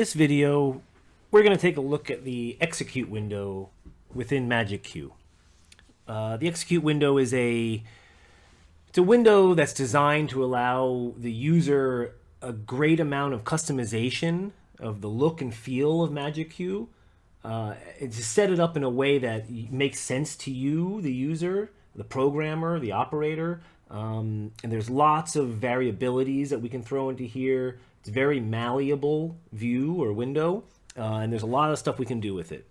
this video, we're going to take a look at the Execute window within MagicQ. The Execute window is it's a window that's designed to allow the user a great amount of customization of the look and feel of MagicQ. And to set it up in a way that makes sense to you, the user, the programmer, the operator. And there's lots of variabilities that we can throw into here. It's a very malleable view or window, and there's a lot of stuff we can do with it.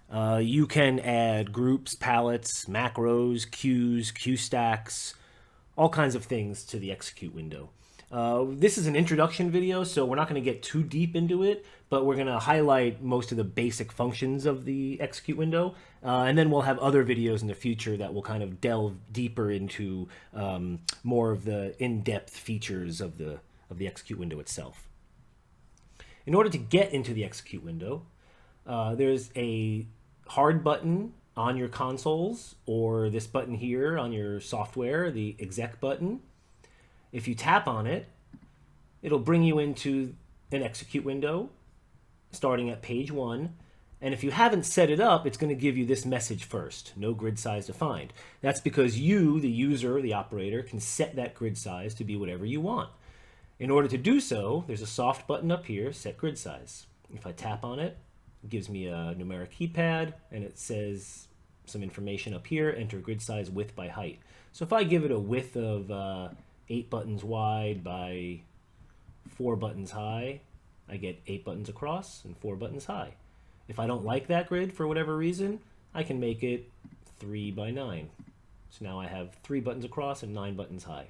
You can add groups, palettes, macros, queues, queue stacks, all kinds of things to the Execute window. This is an introduction video, so we're not going to get too deep into it, but we're going to highlight most of the basic functions of the Execute window, and then we'll have other videos in the future that will kind of delve deeper into more of the in-depth features of the Execute window itself. In order to get into the Execute window, there's a hard button on your consoles, or this button here on your software, the exec button. If you tap on it, it'll bring you into an Execute window starting at page 1. And if you haven't set it up, it's going to give you this message first, no grid size defined. That's because you, the user, the operator, can set that grid size to be whatever you want. In order to do so, there's a soft button up here, Set Grid Size. If I tap on it, it gives me a numeric keypad, and it says some information up here, enter grid size width by height. So if I give it a width of 8 buttons wide by 4 buttons high, I get 8 buttons across and 4 buttons high. If I don't like that grid for whatever reason, I can make it 3 by 9. So now I have 3 buttons across and 9 buttons high.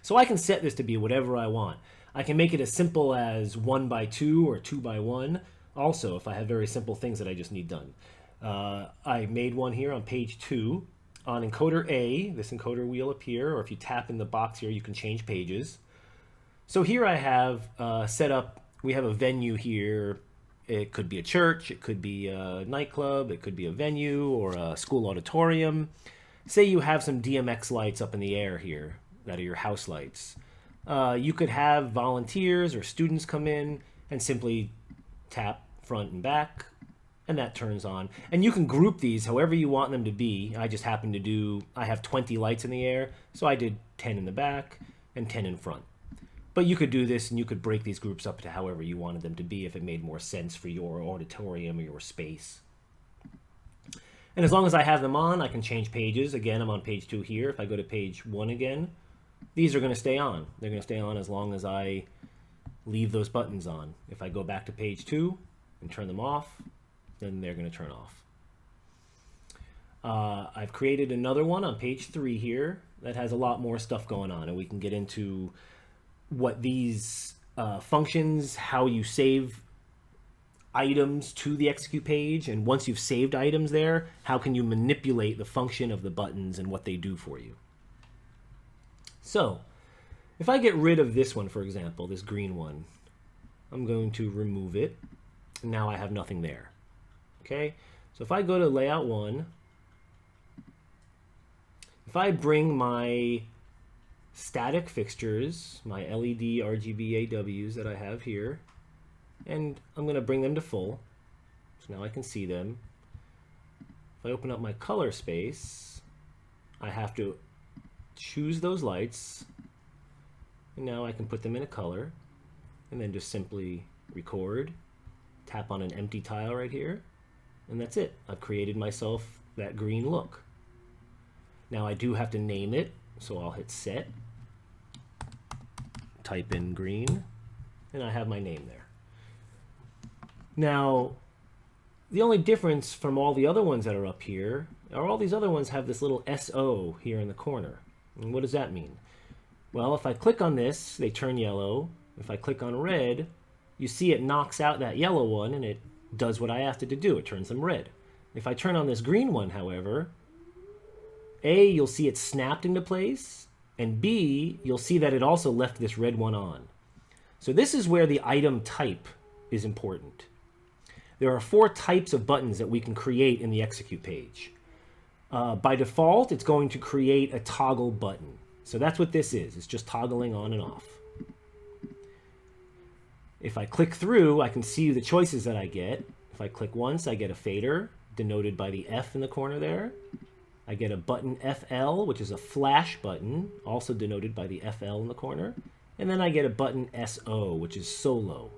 So I can set this to be whatever I want. I can make it as simple as 1 by 2 or 2 by 1. Also, if I have very simple things that I just need done. I made one here on page 2. On encoder A, this encoder wheel up here, or if you tap in the box here, you can change pages. So here I have set up, we have a venue here. It could be a church, it could be a nightclub, it could be a venue or a school auditorium. Say you have some DMX lights up in the air here that are your house lights. You could have volunteers or students come in and simply tap front and back, and that turns on. And you can group these however you want them to be. I just happen to I have 20 lights in the air, so I did 10 in the back and 10 in front. But you could do this and you could break these groups up to however you wanted them to be if it made more sense for your auditorium or your space. And as long as I have them on, I can change pages. Again, I'm on page 2 here. If I go to page 1 again, these are going to stay on. They're going to stay on as long as I leave those buttons on. If I go back to page 2 and turn them off, then they're going to turn off. I've created another one on page 3 here that has a lot more stuff going on, and we can get into what these functions, how you save items to the Execute page, and once you've saved items there, how can you manipulate the function of the buttons and what they do for you. So if I get rid of this one, for example, this green one, I'm going to remove it. And now I have nothing there. Okay, so if I go to layout 1, if I bring my static fixtures, my LED RGB AWs that I have here, and I'm going to bring them to full, so now I can see them. If I open up my color space, I have to choose those lights, and now I can put them in a color, and then just simply record, tap on an empty tile right here, and that's it. I've created myself that green look. Now I do have to name it, so I'll hit set, type in green, and I have my name there. Now, the only difference from all the other ones that are up here are all these other ones have this little SO here in the corner. And what does that mean? Well, if I click on this, they turn yellow. If I click on red, you see it knocks out that yellow one and it does what I asked it to do. It turns them red. If I turn on this green one, however, A, you'll see it snapped into place, and B, you'll see that it also left this red one on. So this is where the item type is important. There are 4 types of buttons that we can create in the Execute page. By default, it's going to create a toggle button. So that's what this is. It's just toggling on and off. If I click through, I can see the choices that I get. If I click once, I get a fader, denoted by the F in the corner there. I get a button FL, which is a flash button, also denoted by the FL in the corner. And then I get a button SO, which is solo.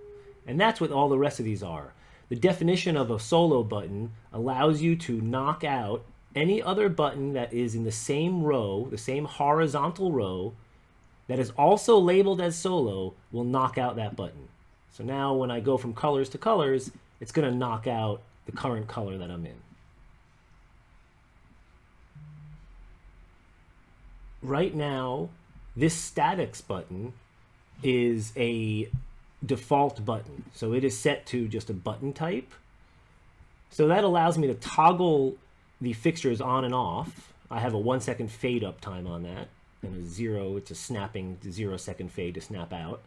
And that's what all the rest of these are. The definition of a solo button allows you to knock out any other button that is in the same row, the same horizontal row, that is also labeled as solo, will knock out that button. So now when I go from colors to colors, it's going to knock out the current color that I'm in. Right now, this statics button is a default button. So it is set to just a button type. So that allows me to toggle the fixtures on and off. I have a 1 second fade up time on that, and a 0, it's a snapping 0 second fade to snap out.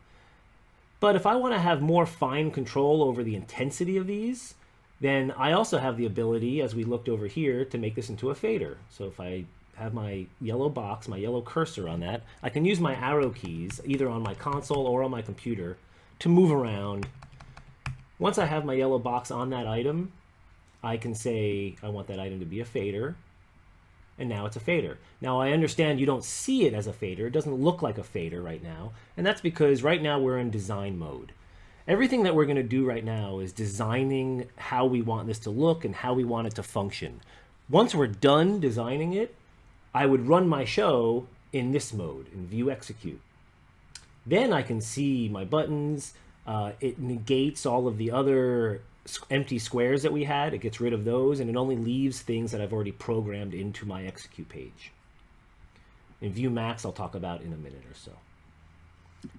But if I want to have more fine control over the intensity of these, then I also have the ability, as we looked over here, to make this into a fader. So if I have my yellow box, my yellow cursor on that, I can use my arrow keys, either on my console or on my computer, to move around. Once I have my yellow box on that item, I can say I want that item to be a fader, and now it's a fader. Now I understand you don't see it as a fader, it doesn't look like a fader right now, and that's because right now we're in design mode. Everything that we're going to do right now is designing how we want this to look and how we want it to function. Once we're done designing it, I would run my show in this mode, in View Execute. Then I can see my buttons. It negates all of the other empty squares that we had. It gets rid of those, and it only leaves things that I've already programmed into my Execute page. In View Max, I'll talk about in a minute or so.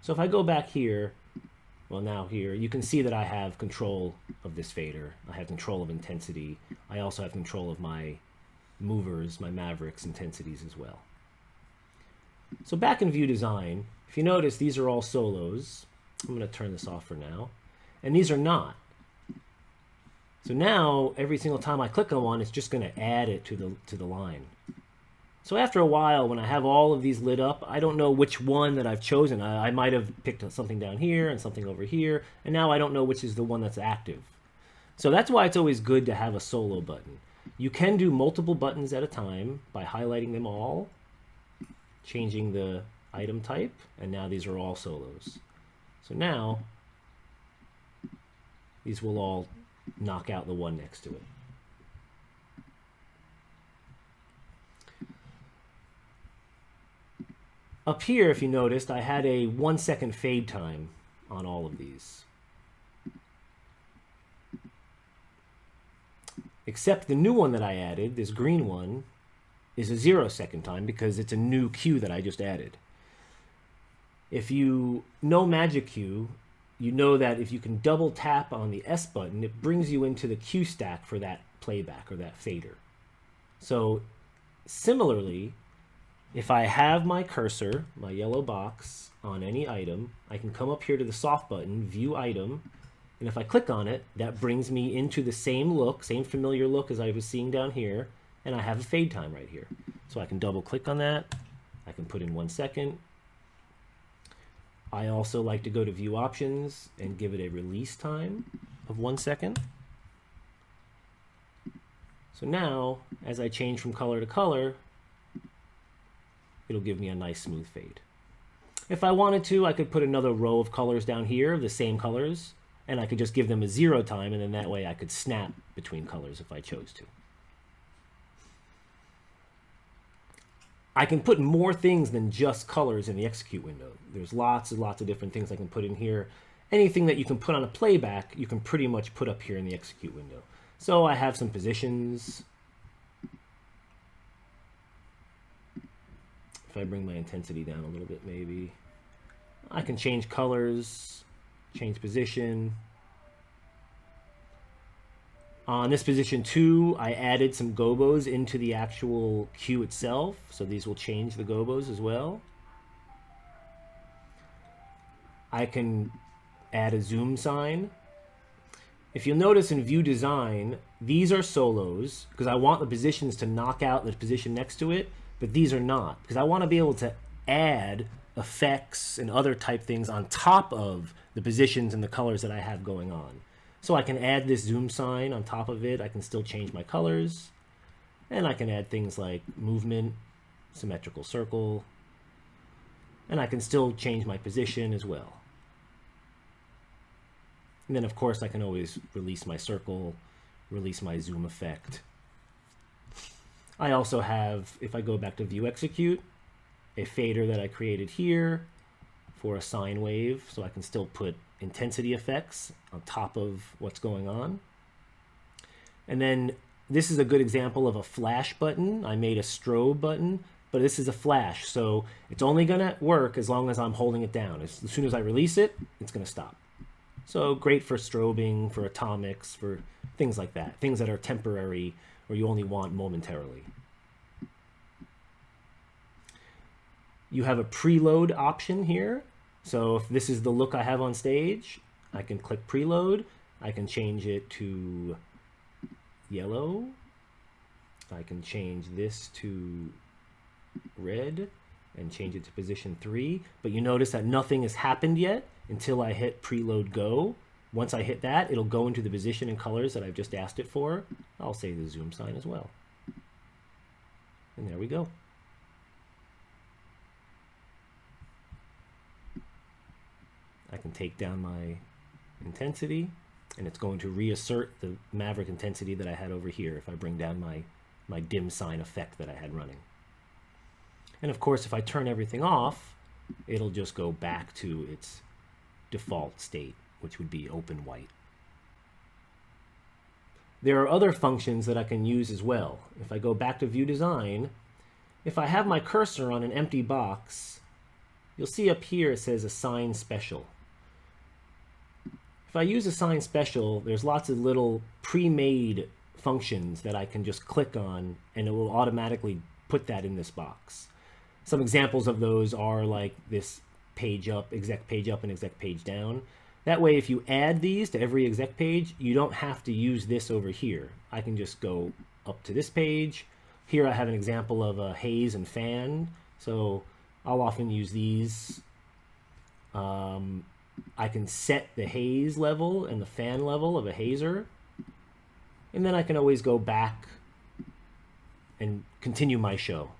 So if I go back here, well, now here, you can see that I have control of this fader. I have control of intensity. I also have control of my movers, my mavericks intensities as well. So back in View Design, if you notice, these are all solos. I'm going to turn this off for now. And these are not. So now, every single time I click on one, it's just going to add it to the line. So after a while, when I have all of these lit up, I don't know which one that I've chosen. I might have picked something down here and something over here, and now I don't know which is the one that's active. So that's why it's always good to have a solo button. You can do multiple buttons at a time by highlighting them all, changing the item type, and now these are all solos. So now, these will all knock out the one next to it. Up here, if you noticed, I had a 1 second fade time on all of these. Except the new one that I added, this green one, is a 0 second time because it's a new cue that I just added. If you know MagicQ, you know that if you can double tap on the S button, it brings you into the cue stack for that playback or that fader. So similarly, if I have my cursor, my yellow box, on any item, I can come up here to the soft button, View Item, and if I click on it, that brings me into the same look, same familiar look as I was seeing down here, and I have a fade time right here. So I can double click on that, I can put in 1 second. I also like to go to View Options and give it a release time of 1 second. So now, as I change from color to color, it'll give me a nice smooth fade. If I wanted to, I could put another row of colors down here of the same colors, and I could just give them a 0 time, and then that way I could snap between colors if I chose to. I can put more things than just colors in the Execute window. There's lots and lots of different things I can put in here. Anything that you can put on a playback, you can pretty much put up here in the Execute window. So I have some positions. If I bring my intensity down a little bit, maybe. I can change colors, change position. On this position 2, I added some gobos into the actual cue itself, so these will change the gobos as well. I can add a zoom sign. If you'll notice in View Design, these are solos, because I want the positions to knock out the position next to it, but these are not, because I want to be able to add effects and other type things on top of the positions and the colors that I have going on. So I can add this zoom sign on top of it. I can still change my colors, and I can add things like movement, symmetrical circle, and I can still change my position as well. And then of course I can always release my circle, release my zoom effect. I also have, if I go back to view execute, a fader that I created here for a sine wave, so I can still put intensity effects on top of what's going on. And then this is a good example of a flash button. I made a strobe button, but this is a flash, so it's only gonna work as long as I'm holding it down. As soon as I release it, it's gonna stop. So great for strobing, for atomics, for things like that, things that are temporary or you only want momentarily. You have a preload option here. So if this is the look I have on stage, I can click preload. I can change it to yellow. I can change this to red and change it to position 3. But you notice that nothing has happened yet until I hit preload go. Once I hit that, it'll go into the position and colors that I've just asked it for. I'll say the zoom sign as well. And there we go. I can take down my intensity, and it's going to reassert the Maverick intensity that I had over here if I bring down my dim sign effect that I had running. And of course, if I turn everything off, it'll just go back to its default state, which would be open white. There are other functions that I can use as well. If I go back to view design, if I have my cursor on an empty box, you'll see up here it says assign special. If I use assign special, there's lots of little pre-made functions that I can just click on, and it will automatically put that in this box. Some examples of those are like this page up, exec page up, and exec page down. That way, if you add these to every exec page, you don't have to use this over here. I can just go up to this page. Here I have an example of a haze and fan, so I'll often use these. I can set the haze level and the fan level of a hazer, and then I can always go back and continue my show.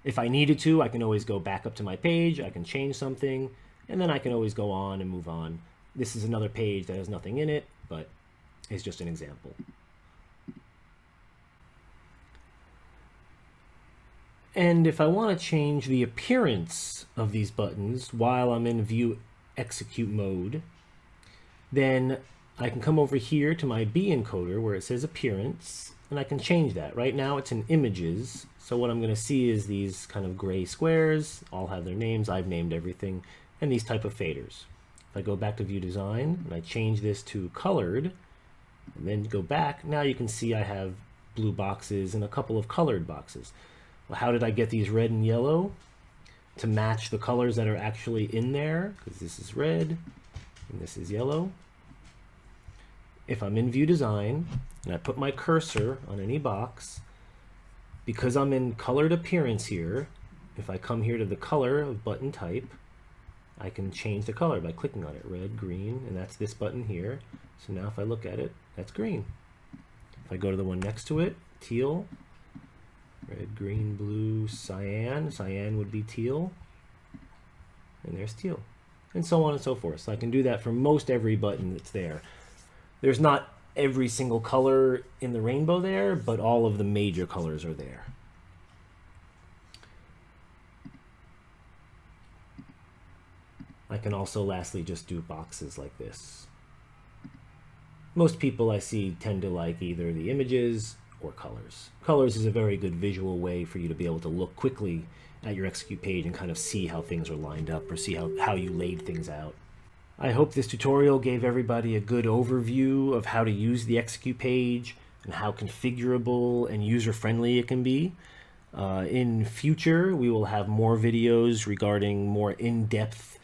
If I needed to, I can always go back up to my page, I can change something, and then I can always go on and move on. This is another page that has nothing in it, but it's just an example. And if I want to change the appearance of these buttons while I'm in view execute mode, then I can come over here to my B encoder where it says appearance, and I can change that. Right now it's in images, so what I'm going to see is these kind of gray squares, all have their names, I've named everything, and these type of faders. If I go back to view design and I change this to colored, and then go back, now you can see I have blue boxes and a couple of colored boxes. Well, how did I get these red and yellow? To match the colors that are actually in there, because this is red and this is yellow. If I'm in view design and I put my cursor on any box, because I'm in colored appearance here, if I come here to the color of button type, I can change the color by clicking on it, red, green, and that's this button here. So now if I look at it, that's green. If I go to the one next to it, teal, red, green, blue, cyan. Cyan would be teal. And there's teal. And so on and so forth. So I can do that for most every button that's there. There's not every single color in the rainbow there, but all of the major colors are there. I can also lastly just do boxes like this. Most people I see tend to like either the images or colors. Colors is a very good visual way for you to be able to look quickly at your execute page and kind of see how things are lined up or see how you laid things out. I hope this tutorial gave everybody a good overview of how to use the execute page and how configurable and user-friendly it can be. In future, we will have more videos regarding more in-depth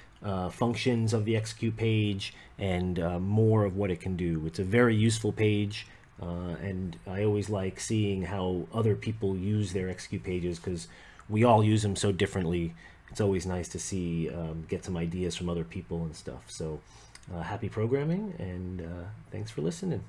functions of the execute page and more of what it can do. It's a very useful page. And I always like seeing how other people use their execute pages because we all use them so differently, it's always nice to see, get some ideas from other people and stuff. So happy programming, and thanks for listening.